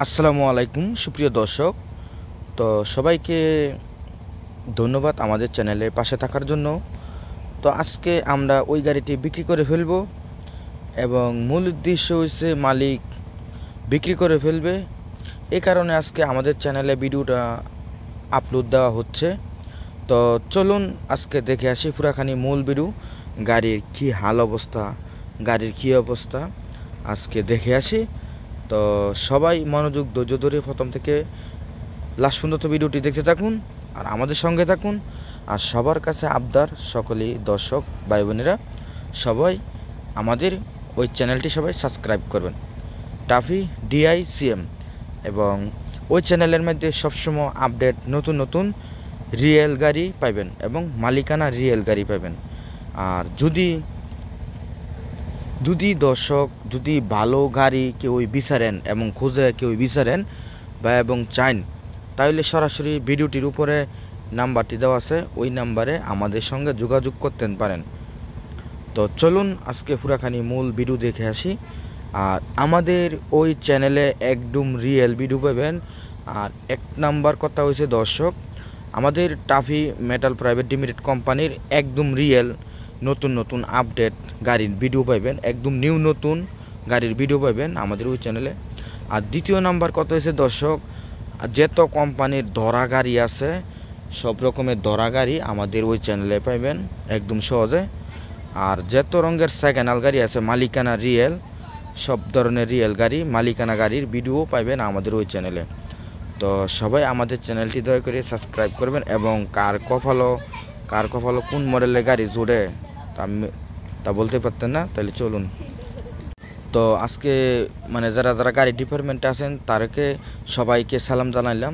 আসসালামু আলাইকুম সুপ্রিয় দর্শক। তো সবাইকে ধন্যবাদ আমাদের চ্যানেলের পাশে থাকার জন্য। তো আজকে আমরা ওই গাড়িটি বিক্রি করে ফেলবো এবং মূল উদ্দেশ্য হচ্ছে মালিক বিক্রি করে ফেলবে, এই কারণে আজকে আমাদের চ্যানেলে ভিডিওটা আপলোড দেওয়া হচ্ছে। তো চলুন আজকে দেখে আসি পুরাখানি মূল ভিডিও, গাড়ির কী হাল অবস্থা, গাড়ির কী অবস্থা আজকে দেখে আসি। তো সবাই মনোযোগ ধৈর্য ধরে প্রথম থেকে লাস্ট পর্যন্ত ভিডিওটি দেখতে থাকুন আর আমাদের সঙ্গে থাকুন। আর সবার কাছে আবদার, সকলেই দর্শক ভাই বোনেরা সবাই আমাদের ওই চ্যানেলটি সবাই সাবস্ক্রাইব করবেন, টাফি DICM, এবং ওই চ্যানেলের মধ্যে সবসময় আপডেট নতুন নতুন রিয়েল গাড়ি পাইবেন এবং মালিকানা রিয়েল গাড়ি পাইবেন। আর যদি দর্শক যদি ভালো গাড়ি কেউ বিচারেন এবং খুঁজে কেউ বিচারেন বা এবং চান, তাহলে সরাসরি ভিডিওটির উপরে নাম্বারটি দেওয়া আছে, ওই নাম্বারে আমাদের সঙ্গে যোগাযোগ করতে পারেন। তো চলুন আজকে পুরাখানি মূল ভিডিও দেখে আসি। আর আমাদের ওই চ্যানেলে একদম রিয়েল ভিডিও পাবেন। আর এক নাম্বার কথা হয়েছে দর্শক, আমাদের টাফি মেটাল প্রাইভেট লিমিটেড কোম্পানির একদম রিয়েল নতুন নতুন আপডেট গাড়ির ভিডিও পাইবেন, একদম নিউ নতুন গাড়ির ভিডিও পাইবেন আমাদের ওই চ্যানেলে। আর দ্বিতীয় নাম্বার কথা হয়েছে দর্শক, যত কোম্পানির ধরা গাড়ি আছে সব রকমের ধরা গাড়ি আমাদের ওই চ্যানেলে পাইবেন একদম সহজে। আর যত রঙের সেকেন্ড হ্যান্ড গাড়ি আছে মালিকানা রিয়েল, সব ধরনের রিয়েল গাড়ি মালিকানা গাড়ির ভিডিও পাইবেন আমাদের ওই চ্যানেলে। তো সবাই আমাদের চ্যানেলটি দয়া করে সাবস্ক্রাইব করবেন এবং কার কপালো কোন মডেলের গাড়ি জুড়ে তা বলতে পারতেন না, তাহলে চলুন। তো আজকে যারা যারা গাড়ি ডিপার্টমেন্টে আছেন তাদেরকে সবাইকে সালাম জানাইলাম।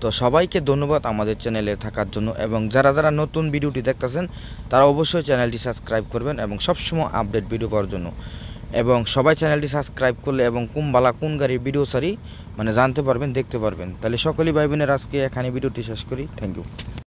তো সবাইকে ধন্যবাদ আমাদের চ্যানেলে থাকার জন্য, এবং যারা যারা নতুন ভিডিওটি দেখতেছেন তারা অবশ্যই চ্যানেলটি সাবস্ক্রাইব করবেন এবং সবসময় আপডেট ভিডিও পাওয়ার জন্য। এবং সবাই চ্যানেলটি সাবস্ক্রাইব করলে এবং কোন গাড়ির ভিডিও জানতে পারবেন, দেখতে পারবেন। তাহলে সকলেই ভাই বোনের আজকে এখানে ভিডিওটি শেষ করি। Thank you.